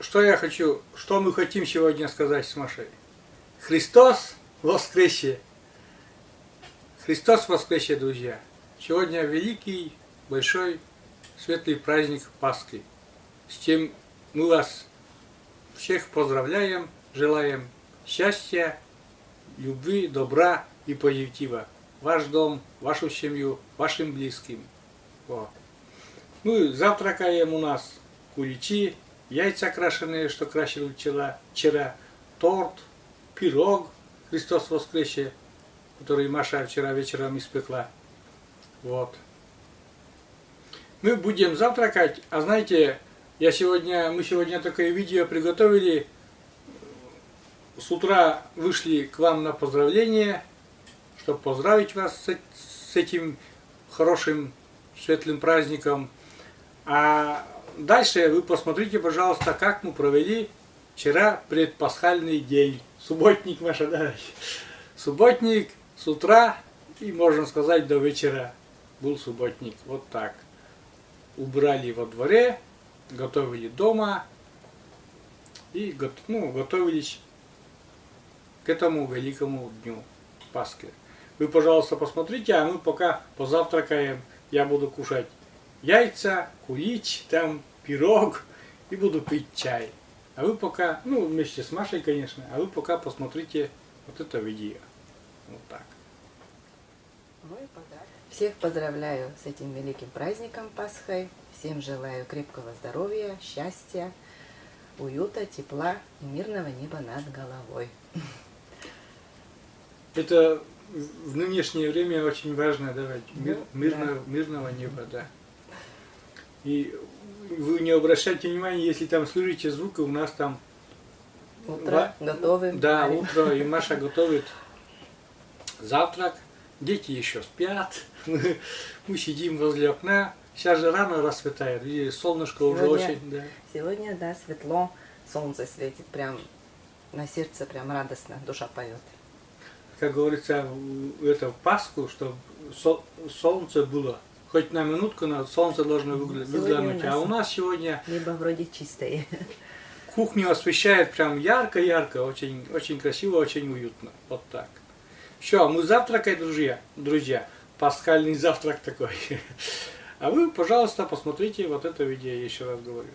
что мы хотим сегодня сказать с Машей? Христос воскресе! Христос воскресе, друзья! Сегодня великий, большой, светлый праздник Пасхи. С чем мы вас всех поздравляем, желаем счастья, любви, добра и позитива. Ваш дом, вашу семью, вашим близким. Вот. Мы завтракаем, у нас куличи, яйца крашеные, что красили вчера, торт, пирог Христос воскресе, который Маша вчера вечером испекла. Вот. Мы будем завтракать, а знаете, мы сегодня такое видео приготовили. С утра вышли к вам на поздравление, чтобы поздравить вас с этим хорошим светлым праздником. А дальше вы посмотрите, пожалуйста, как мы провели вчера предпасхальный день. Субботник, Маша, да? Субботник с утра и, можно сказать, до вечера был субботник. Вот так. Убрали во дворе, готовили дома и готовились к этому великому дню Пасхи. Вы, пожалуйста, посмотрите, а мы пока позавтракаем. Я буду кушать яйца, кулич, там пирог и буду пить чай. А вы пока, вместе с Машей, конечно, а вы пока посмотрите вот это видео. Вот так. Всех поздравляю с этим великим праздником Пасхой. Всем желаю крепкого здоровья, счастья, уюта, тепла и мирного неба над головой. Это в нынешнее время очень важно давать мирного неба, да. И вы не обращайте внимания, если там слышите звуки, у нас там утро готовим. Да, утро, и Маша готовит завтрак, дети еще спят, мы сидим возле окна, сейчас же рано рассветает, видите, солнышко уже очень, да. Сегодня, да, светло, солнце светит, прям на сердце прям радостно, душа поет. Как говорится, в Пасху, чтобы солнце было. Хоть на минутку, но солнце должно выглянуть. А у нас сегодня небо вроде чистое. Кухню освещает прям ярко-ярко, очень, очень красиво, очень уютно. Вот так. Все, мы завтракаем, друзья. Пасхальный завтрак такой. А вы, пожалуйста, посмотрите вот это видео, я еще раз говорю.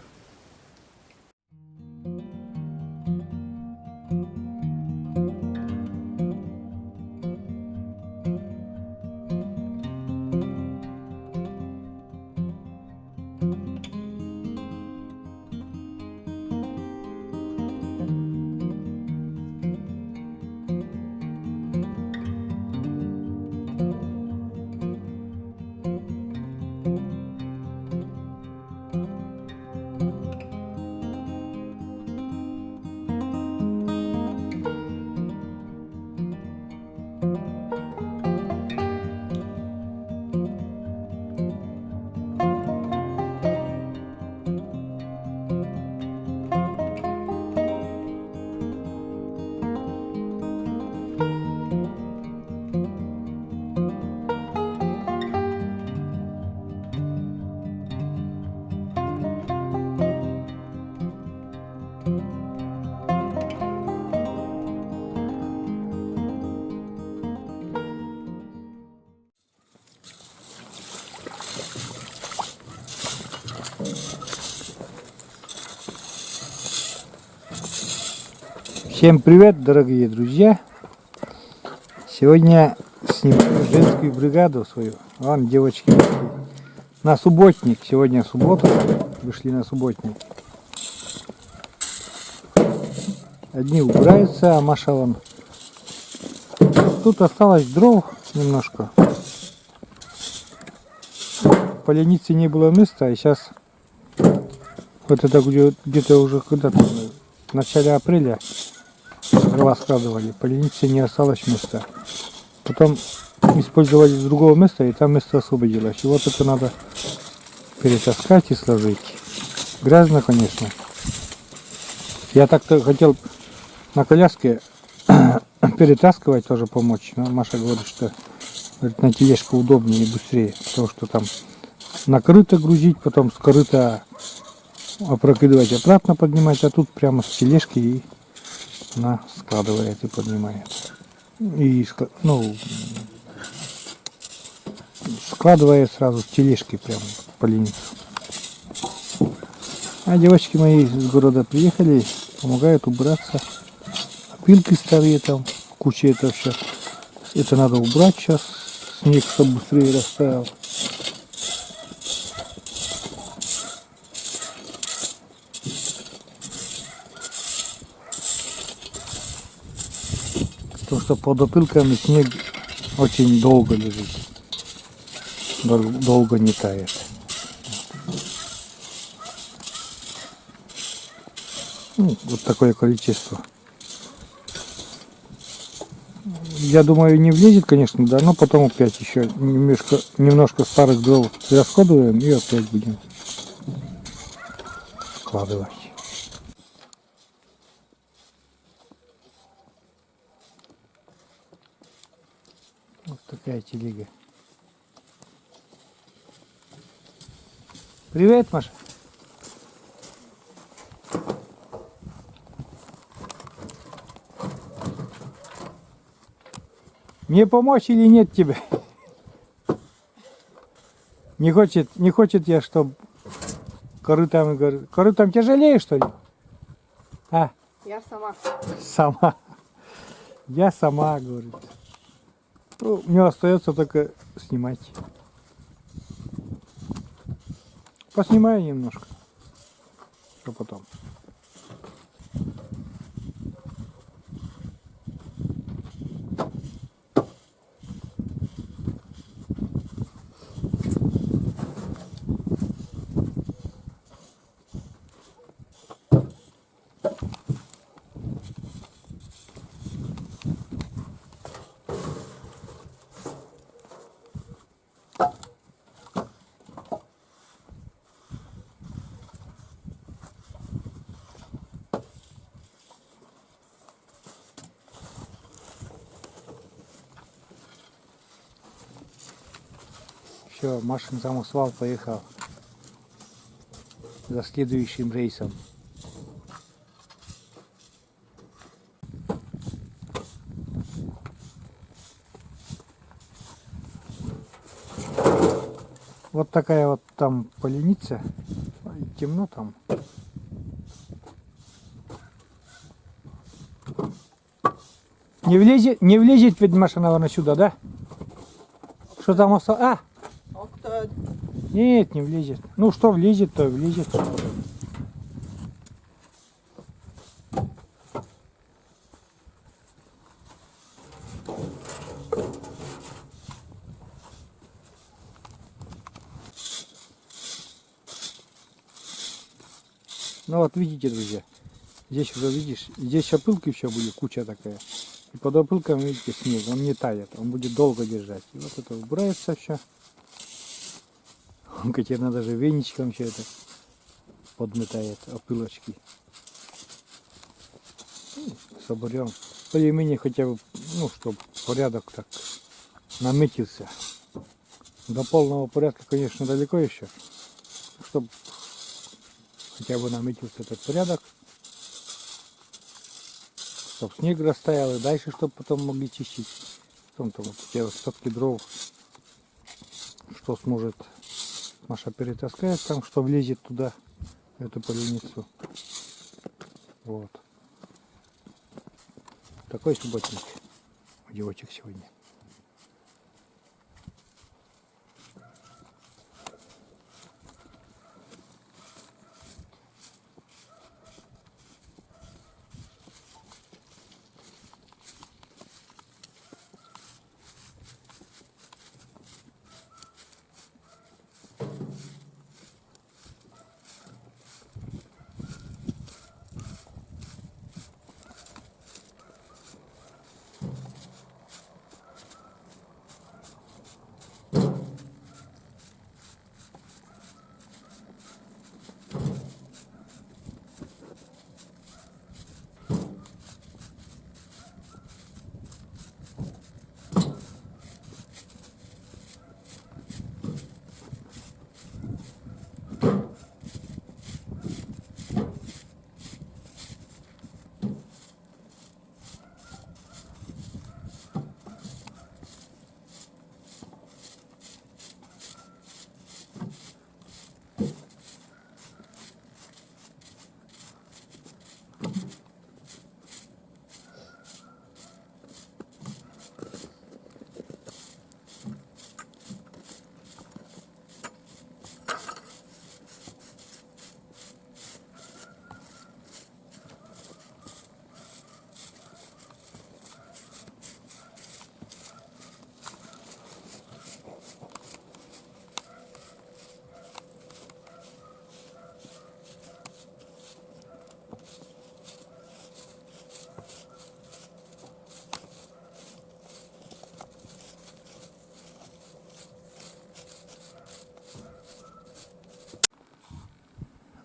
Всем привет, дорогие друзья! Сегодня снимаю женскую бригаду свою. Вон девочки вышли на субботник. Сегодня суббота. Вышли на субботник. Одни убираются, а Маша вон. Тут осталось дров немножко. В поленнице не было места, и сейчас вот это где-то уже когда-то в начале апреля дрова складывали, поленнице не осталось места. Потом использовали с другого места, и там место освободилось. И вот это надо перетаскать и сложить. Грязно, конечно. Я так-то хотел на коляске перетаскивать, тоже помочь. Но Маша говорит, что на тележку удобнее и быстрее. Потому что там на корыто грузить, потом с корыта опрокидывать, обратно поднимать, а тут прямо с тележки и она складывает и поднимает. И складывает сразу с тележки прямо поленницу. А девочки мои из города приехали, помогают убраться. Опилки старые там, куча это все. Это надо убрать сейчас, снег, чтобы быстрее растаял. Потому что под опилками снег очень долго лежит. Долго не тает. Ну, вот такое количество. Я думаю, не влезет, конечно, да, но потом опять еще немножко старых дров расходуем и опять будем складывать. Вот такая телега. Привет, Маша. Мне помочь или нет тебе? Не хочет я, чтобы корытом тяжелее, что ли? А? Я сама. Сама. Я сама, говорит. Ну, мне остается только снимать. Поснимаю немножко. Что потом. Все, Машин самосвал поехал за следующим рейсом. Вот такая вот там поленица. Темно там. Не влезет ведь Маша, наверное, сюда, да? Что там осталось? А! Нет, не влезет. Ну что влезет, то влезет. Ну вот видите, друзья, здесь уже видишь, здесь опылки еще будет, куча такая. И под опылком, видите, снег, он не тает, он будет долго держать. И вот это убирается все. Катерина даже веничком все это подметает, опылочки. Соберем. Более-менее хотя бы, ну, чтобы порядок так наметился. До полного порядка, конечно, далеко еще. Чтобы хотя бы наметился этот порядок. Чтобы снег растаял и дальше, чтобы потом могли чистить. Потом там вот эти остатки дров, что сможет Маша перетаскает там, что влезет туда, в эту поленницу. Вот. Такой субботник у девочек сегодня.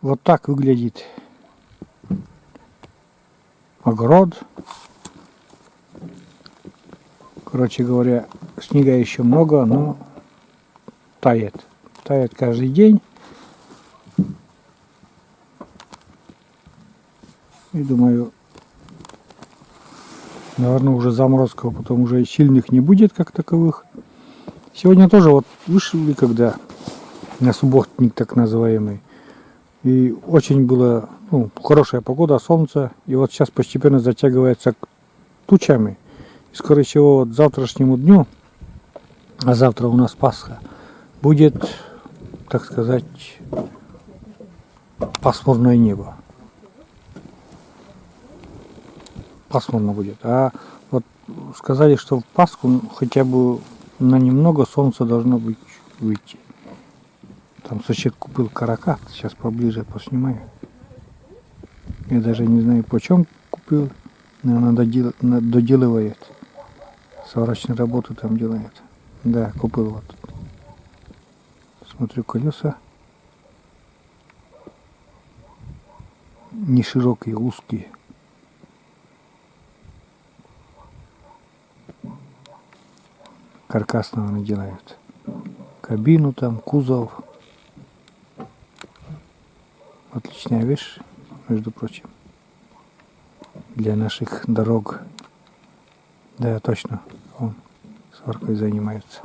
Вот так выглядит огород. Короче говоря, снега еще много, но тает. Тает каждый день. И думаю, наверное, уже заморозков потом уже сильных не будет как таковых. Сегодня тоже вот вышли, когда на субботник так называемый. И очень была хорошая погода, солнце. И вот сейчас постепенно затягивается тучами. И скорее всего вот завтрашнему дню, а завтра у нас Пасха, будет, так сказать, пасмурное небо. Пасмурно будет. А вот сказали, что в Пасху хотя бы на немного солнца должно быть выйти. Там сосед купил каракат, сейчас поближе поснимаю. Я даже не знаю, почем купил, наверное, доделывает. Сварочные работы там делает. Да, купил вот. Смотрю, колеса не широкие, узкие. Каркас, наверное, делают. Кабину там, кузов. Отличная вещь, между прочим. Для наших дорог. Да, точно. Он сваркой занимается.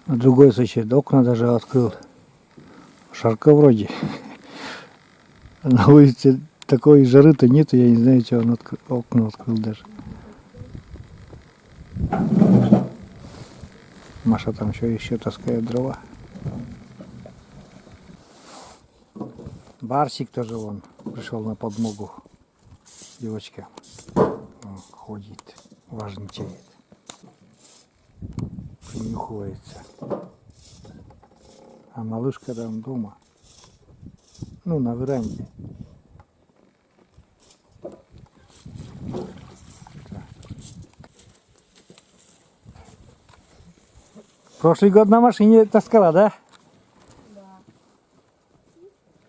А другой сосед окна даже открыл. Жарко вроде. На улице такой жары-то нету, я не знаю, что он окна открыл даже. Маша там еще таскает дрова. Барсик тоже вон пришел на подмогу. Девочка ходит, важничает, принюхивается. А малышка там дома. На веранде. Прошлый год на машине таскала, да? Да.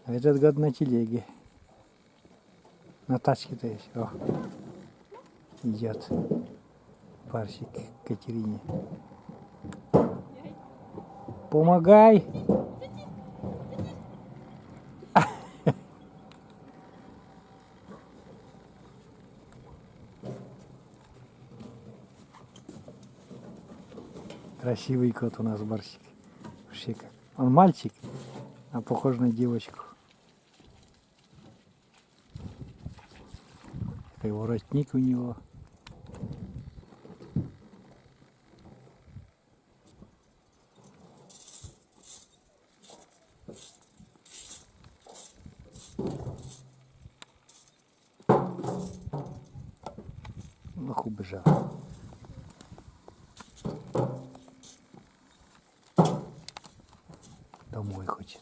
А этот год на телеге. На тачке-то есть. О, идет парсик к Катерине. Помогай! Красивый кот у нас Барсик. Вообще как. Он мальчик, а похож на девочку. И воротник у него. Убежал. Домой хочет.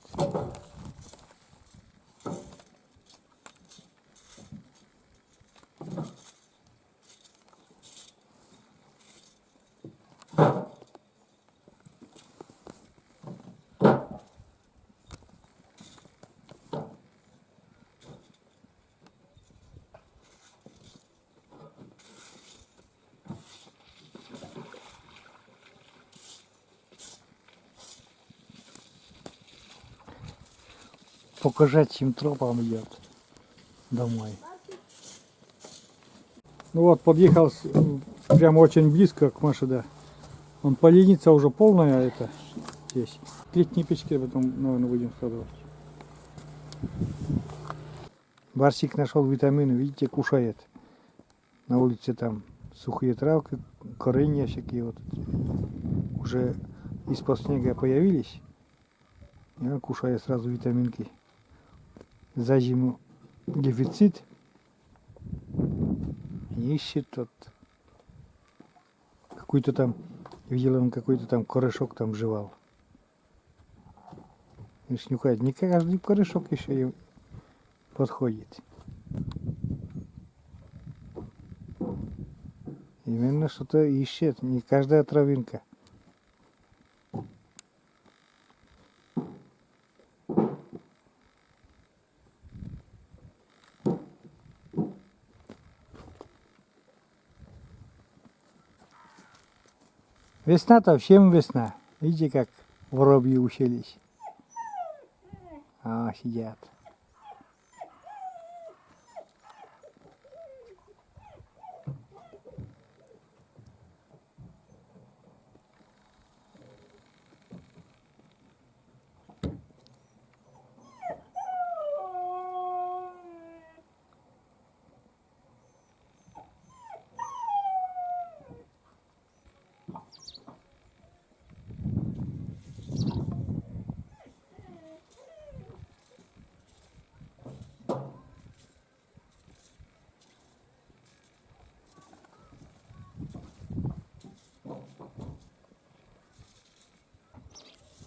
По кошачьим тропам идет домой. Ну вот, подъехал прямо очень близко к Маше, да. Он поленится уже полная это здесь. Летние печки потом, наверное, будем складывать. Барсик нашел витамины, видите, кушает. На улице там сухие травки, коренья всякие вот. Уже из-под снега появились. И он кушает сразу витаминки. За зиму дефицит. Ищет тот. Какой-то там, видел он какой-то там корешок там жевал. И снюхает. Не каждый корешок еще подходит. Именно что-то ищет, не каждая травинка. Весна-то всем весна. Видите, как воробьи уселись. А, сидят.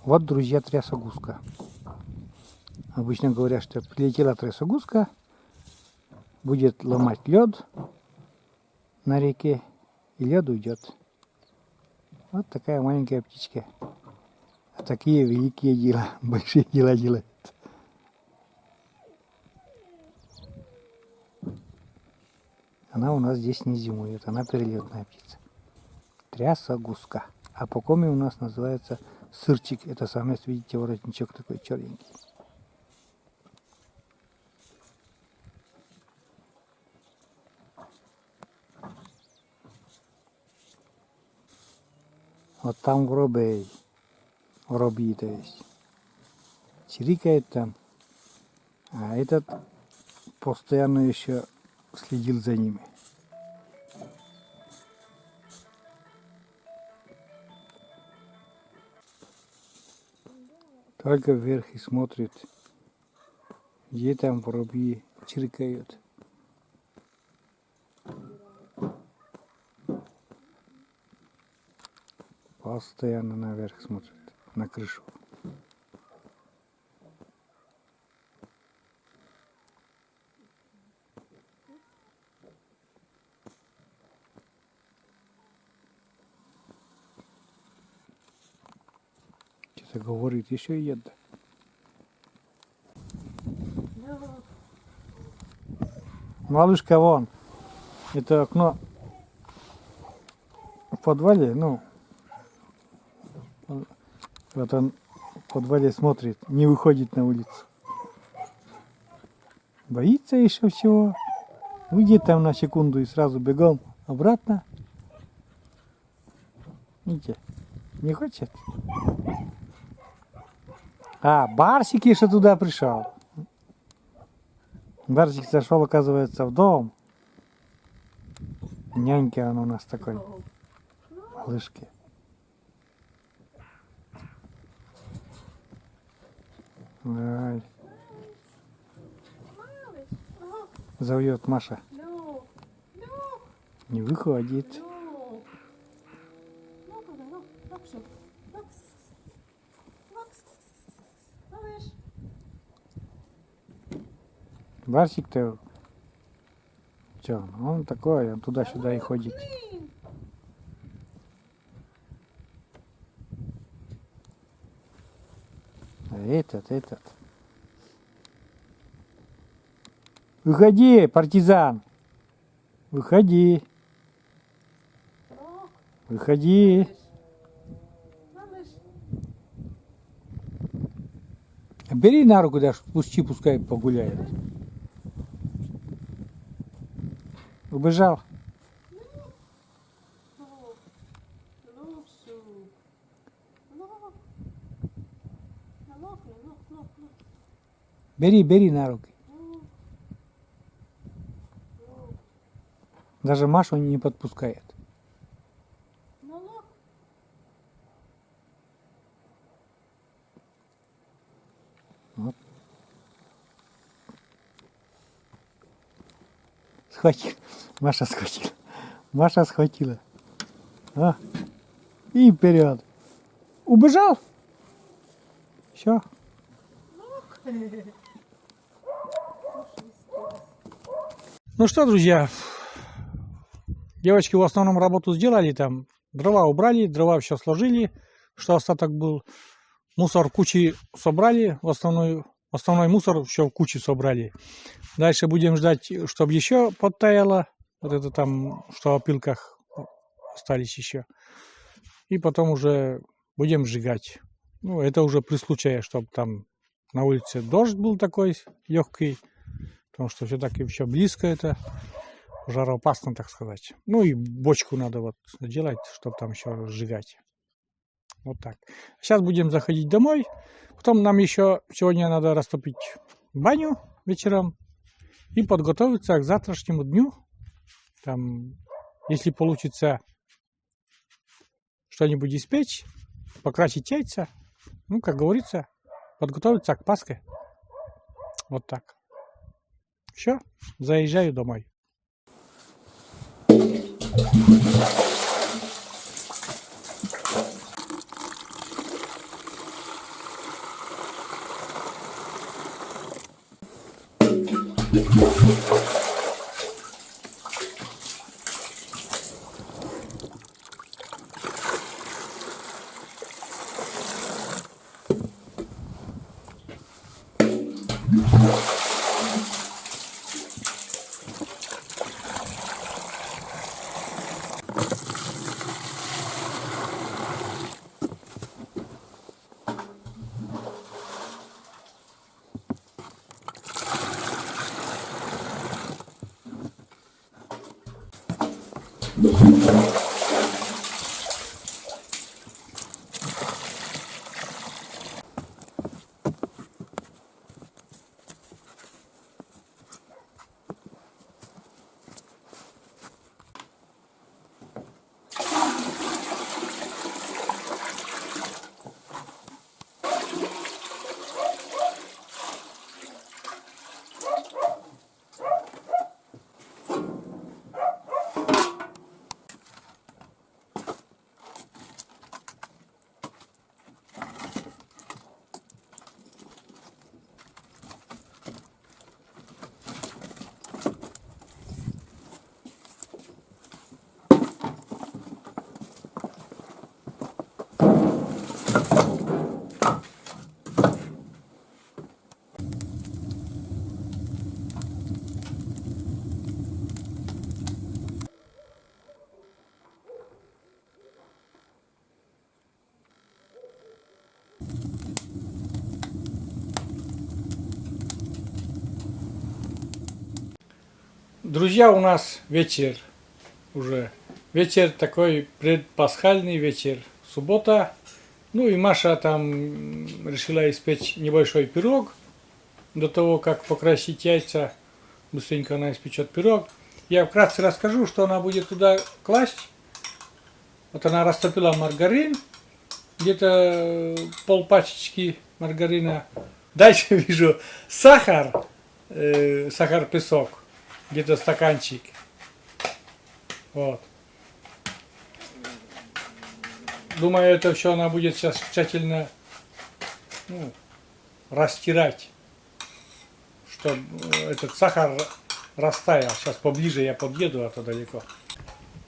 Вот, друзья, трясогузка. Обычно говорят, что прилетела трясогузка, будет ломать лед на реке, и лед уйдет. Вот такая маленькая птичка. А такие великие дела, большие дела делает. Она у нас здесь не зимует, она перелетная птица. Трясогузка. А по коме у нас называется сырчик. Это самец, видите, воротничок такой черненький. Вот там воробей. Воробьи, то есть. Чирикает там. А этот постоянно еще следил за ними. Только вверх и смотрит, где там воробьи чирикают. Постоянно наверх смотрит, на крышу. Что-то говорит, еще едет. Малышка, вон. Это окно в подвале, ну, вот он в подвале смотрит, не выходит на улицу. Боится еще всего. Выйдет там на секунду и сразу бегом обратно. Видите, не хочет. А, Барсик еще туда пришел. Барсик зашел, оказывается, в дом. Нянька он у нас такой. Малышки. Ай. Зовет Маша. Не выходит. Барсик-то, что, он такой, он туда-сюда и ходит. А этот. Выходи, партизан. Выходи. Выходи. Бери на руку, даже пускай погуляет. Убежал. Бери на руки. Даже Машу не подпускает. Вот. Схватил. Маша схватила. Маша схватила. А? И вперед. Убежал. Все. Ну что, друзья, девочки в основном работу сделали там. Дрова убрали, дрова все сложили, что остаток был. Мусор в куче собрали, основной мусор все в куче собрали. Дальше будем ждать, чтобы еще подтаяло. Вот это там, что в опилках остались еще. И потом уже будем сжигать. Ну, это уже при случае, чтобы там на улице дождь был такой легкий. Потому что все-таки все близко это. Жароопасно, так сказать. Ну и бочку надо вот сделать, чтобы там еще сжигать. Вот так. Сейчас будем заходить домой. Потом нам еще сегодня надо растопить баню вечером и подготовиться к завтрашнему дню. Там, если получится что-нибудь испечь, покрасить яйца, ну, как говорится, подготовиться к Пасхе. Вот так. Все, заезжаю домой. Друзья, у нас вечер уже. Вечер такой предпасхальный вечер. Суббота. Ну и Маша там решила испечь небольшой пирог. До того, как покрасить яйца, быстренько она испечет пирог. Я вкратце расскажу, что она будет туда класть. Вот она растопила маргарин. Где-то полпачечки маргарина. Дальше вижу сахар. Сахар-песок. Где-то стаканчик. Вот. Думаю, это все она будет сейчас тщательно растирать, чтобы этот сахар растаял. Сейчас поближе я подъеду, а то далеко.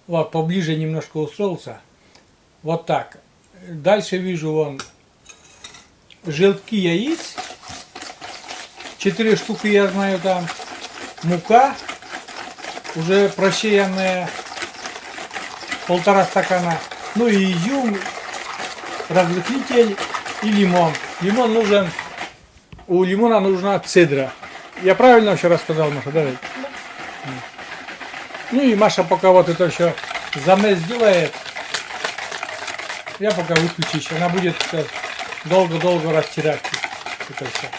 Вот, поближе немножко устроился. Вот так. Дальше вижу вон желтки яиц. 4 штуки, я знаю, там. Мука. Уже просеянная. 1,5 стакана. Ну и изюм, разрыхлитель и лимон. Лимон нужен, у лимона нужна цедра. Я правильно все рассказал, Маша, давай? Да. Ну и Маша пока вот это все замес делает, я пока выключусь. Она будет долго-долго растирать это все.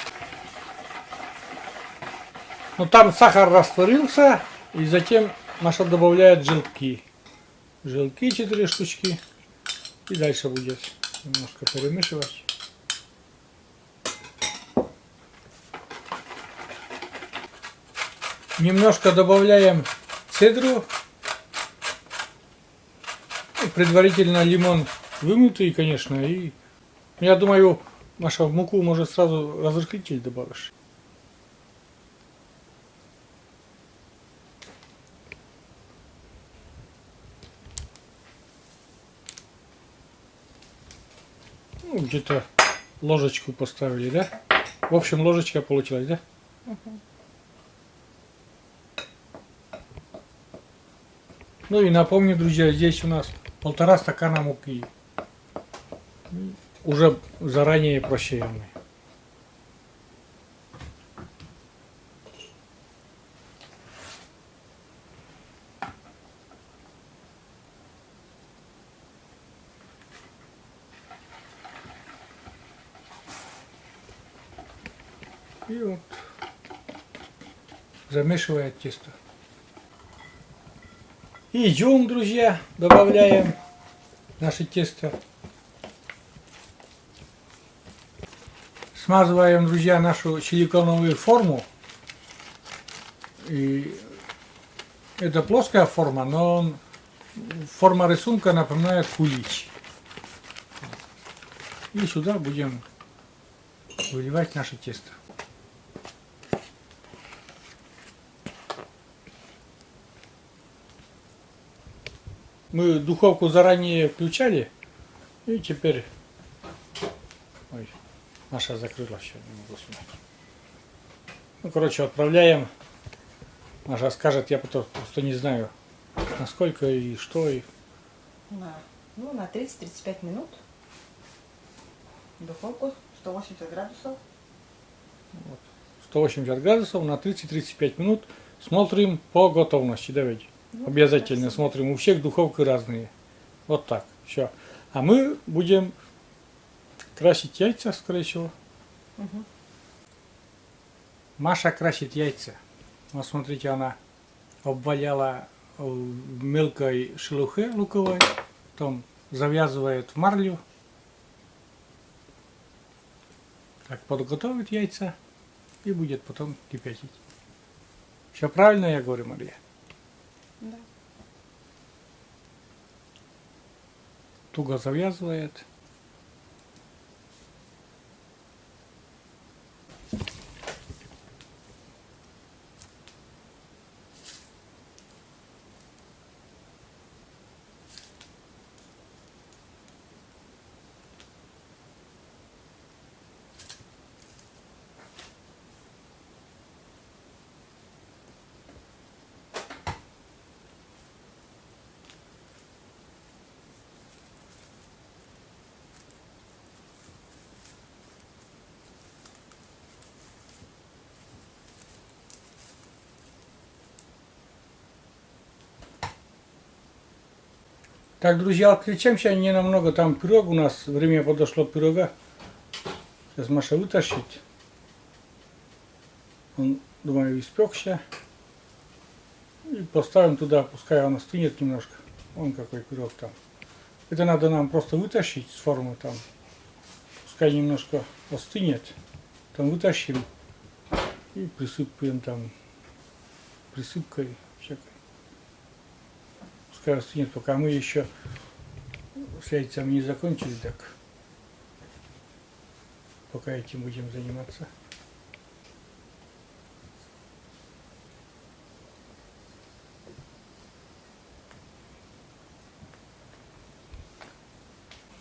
Ну там сахар растворился, и затем Маша добавляет желтки. Желтки 4 штучки. И дальше будет немножко перемешивать. Немножко добавляем цедру. Предварительно лимон вымытый, конечно. И я думаю, Маша, в муку может сразу разрыхлитель добавишь. Ну, где-то ложечку поставили, да? В общем, ложечка получилась, да? Ну и напомню, друзья, здесь у нас 1,5 стакана муки. Уже заранее просеянной. И вот замешивает тесто. И идем, друзья, добавляем наше тесто. Смазываем, друзья, нашу силиконовую форму. И это плоская форма, но форма рисунка напоминает кулич. И сюда будем выливать наше тесто. Мы духовку заранее включали, и теперь... Ой, Маша закрыла все, не могу снимать. Ну, короче, отправляем. Маша скажет, я потом просто не знаю, насколько и что. И... На 30-35 минут. Духовку 180 градусов. 180 градусов на 30-35 минут. Смотрим по готовности, давайте. Обязательно смотрим. У всех духовки разные. Вот так. Все. А мы будем красить яйца, скорее всего. Маша красит яйца. Вот смотрите, она обваляла в мелкой шелухе луковой. Потом завязывает в марлю. Так, подготовит яйца и будет потом кипятить. Все правильно я говорю, Мария? Да. Туго завязывает. Так, друзья, отключаемся ненамного. Там пирог у нас. Время подошло пирога. Сейчас Маша вытащит. Он, думаю, испекся. И поставим туда, пускай он остынет немножко. Вон какой пирог там. Это надо нам просто вытащить с формы там. Пускай немножко остынет. Там вытащим и присыпаем там присыпкой всякой. Пускай остынет, пока мы еще с яйцами не закончили, так пока этим будем заниматься.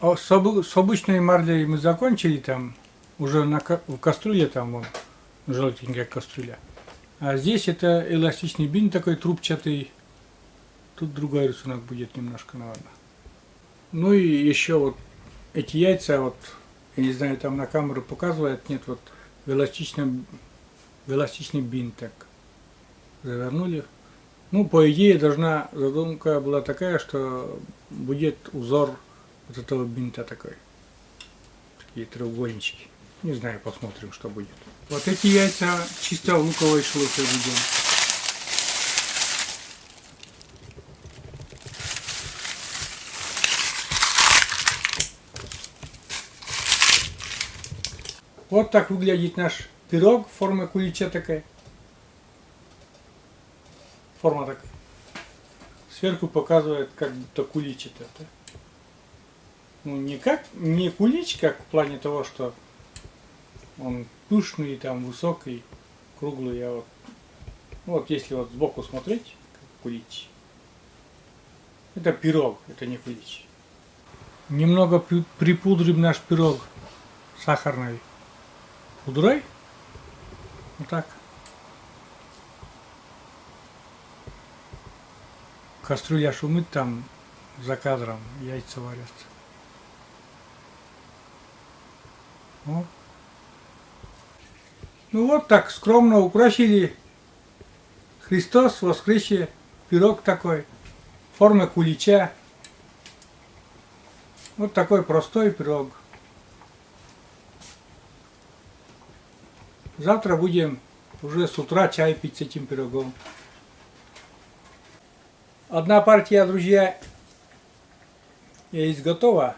С обычной марлей мы закончили, там уже в кастрюле, там вон, желтенькая кастрюля. А здесь это эластичный бинт такой трубчатый. Тут другой рисунок будет немножко, наверное. Ну и еще вот эти яйца, вот, я не знаю, там на камеру показывает, нет, вот в эластичный бинт так завернули. Ну, по идее, задумка была такая, что будет узор вот этого бинта такой. Такие треугольнички. Не знаю, посмотрим, что будет. Вот эти яйца чисто в луковой шелухе будем. Вот так выглядит наш пирог в форме кулича такая. Форма такая. Сверху показывает, как будто кулич это. Да? Ну, не кулич, как в плане того, что он пышный, там, высокий, круглый, а вот если вот сбоку смотреть, как кулич. Это пирог, это не кулич. Немного припудрим наш пирог сахарной пудрой. Вот так. Кастрюля шумит там за кадром, яйца варятся. Вот. Ну вот так скромно украсили. Христос воскресе, пирог такой, в форме кулича. Вот такой простой пирог. Завтра будем уже с утра чай пить с этим пирогом. Одна партия, друзья, есть готова.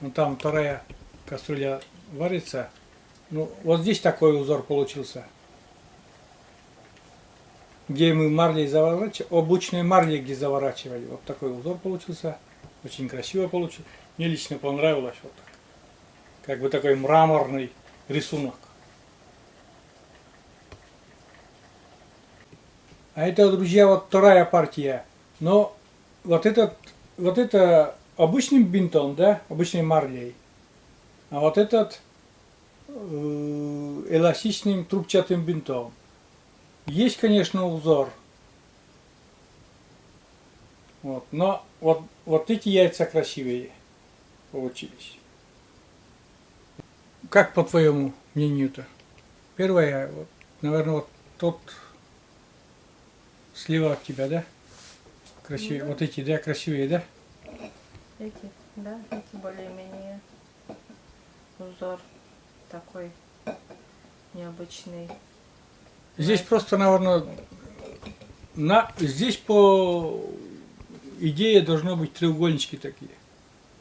Ну, там вторая кастрюля варится. Ну, вот здесь такой узор получился. Где мы марлей заворачивали, обычной марлей где заворачивали. Вот такой узор получился. Очень красиво получилось. Мне лично понравилось вот так. Как бы такой мраморный рисунок. А это, друзья, вот вторая партия. Но вот это обычным бинтом, да, обычной марлей. А вот этот эластичным трубчатым бинтом. Есть, конечно, узор. Вот, но вот эти яйца красивее получились. Как по твоему мнению-то? Первое, вот, наверное, вот тот слева от тебя, да? Красивее. Да. Вот эти, да, красивее, да? Эти, да, эти более-менее узор такой необычный. Здесь просто, наверное, здесь по идее должно быть треугольнички такие.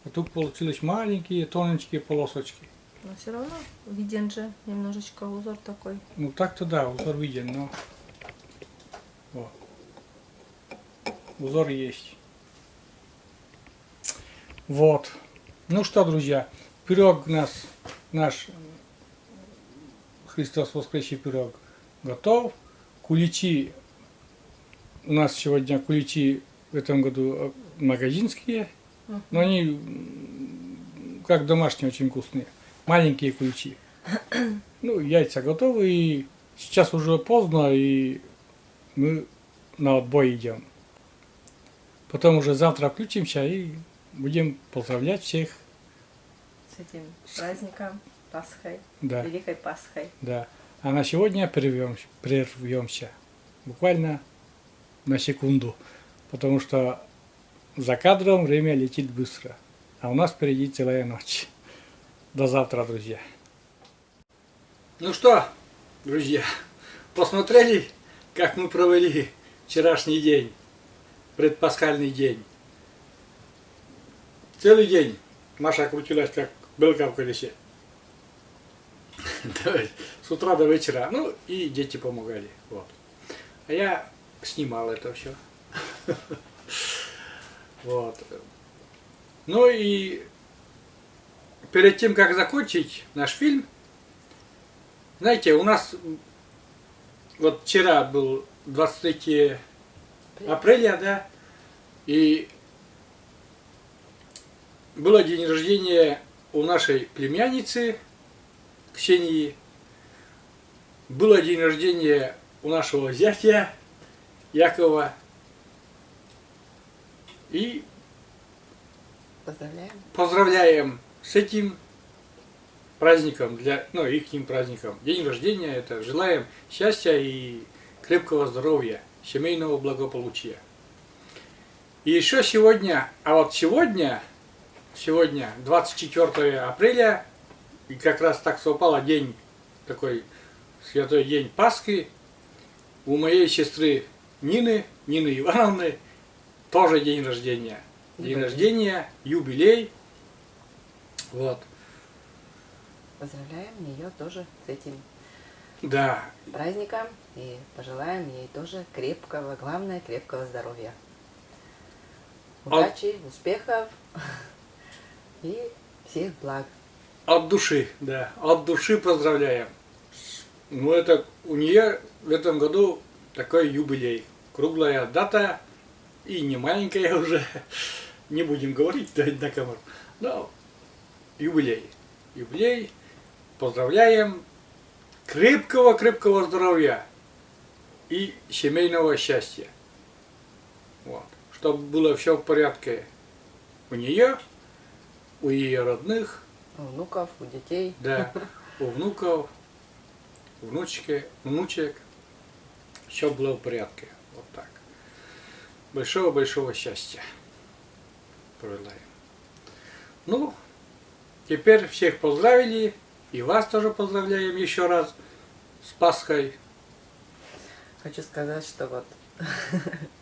А тут получились маленькие, тоненькие полосочки. Но все равно виден же немножечко узор такой. Ну так-то да, узор виден, но вот. Узор есть. Вот. Ну что, друзья, пирог наш Христос воскресе пирог готов. Куличи у нас сегодня куличи в этом году магазинские, но они как домашние очень вкусные. Маленькие куличи. Ну, яйца готовы, и сейчас уже поздно, и мы на отбой идем. Потом уже завтра включимся и будем поздравлять всех. С этим праздником, Пасхой, Да, Великой Пасхой. да. А на сегодня прервемся. Буквально на секунду. Потому что за кадром время летит быстро. А у нас впереди целая ночь. До завтра, друзья. Ну что, друзья, посмотрели, как мы провели вчерашний день, предпасхальный день. Целый день Маша крутилась, как белка в колесе. С утра до вечера. Ну, и дети помогали. Вот. А я снимал это все. Вот. Ну и перед тем, как закончить наш фильм, знаете, у нас вот вчера был 23 апреля, да, и было день рождения у нашей племянницы Ксении, было день рождения у нашего зятя Якова, и поздравляем с этим праздником, их праздником. День рождения, это желаем счастья и крепкого здоровья, семейного благополучия. И еще сегодня, сегодня 24 апреля, и как раз так совпало день, такой святой день Пасхи, у моей сестры Нины Ивановны, тоже день рождения. День рождения, юбилей. Вот. Поздравляем ее тоже с этим праздником и пожелаем ей тоже главное, крепкого здоровья. Удачи, успехов и всех благ. От души поздравляем. Ну, это у нее в этом году такой юбилей. Круглая дата и не маленькая уже. Не будем говорить на камеру. Ну, юбилей. Юбилей. Поздравляем. Крепкого здоровья и семейного счастья. Вот. Чтобы было все в порядке у нее, у ее родных, У внуков, у детей. да, у внуков, внучек. Все было в порядке. Вот так. Большого счастья. Пожелаем. Ну, теперь всех поздравили. И вас тоже поздравляем еще раз с Пасхой. Хочу сказать, что вот,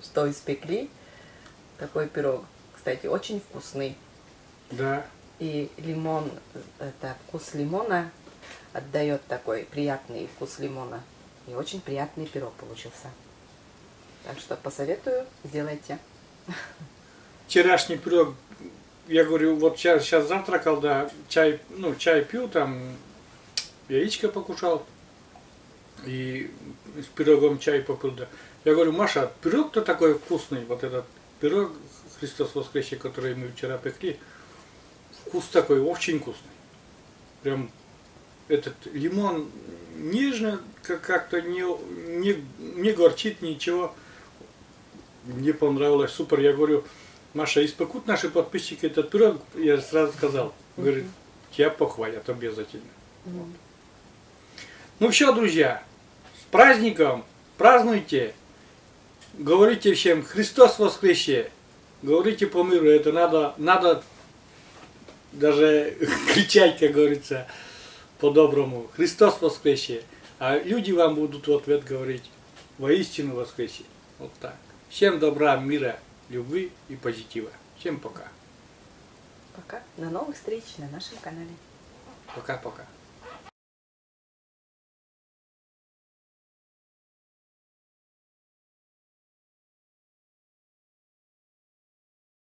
что испекли такой пирог. Кстати, очень вкусный. Да. И лимон, это вкус лимона отдает такой приятный вкус лимона. И очень приятный пирог получился. Так что посоветую, сделайте. Вчерашний пирог, я говорю, вот сейчас завтракал, да, чай пью, там яичко покушал и с пирогом чай попил, да. Я говорю, Маша, пирог-то такой вкусный, вот этот пирог Христос воскресе, который мы вчера пекли, вкус такой очень вкусный. Прям этот лимон нежно, как-то не горчит ничего. Мне понравилось, супер. Я говорю, Маша, испекут наши подписчики этот пирог, я сразу сказал. Говорит, тебя похвалят обязательно. Вот. Ну все, друзья, с праздником, празднуйте, говорите всем Христос воскресе, говорите по миру, это надо даже кричать, как говорится, по-доброму, Христос воскресе, а люди вам будут в ответ говорить, воистину воскресе. Вот так. Всем добра, мира, любви и позитива. Всем пока. Пока. До новых встреч на нашем канале. Пока-пока.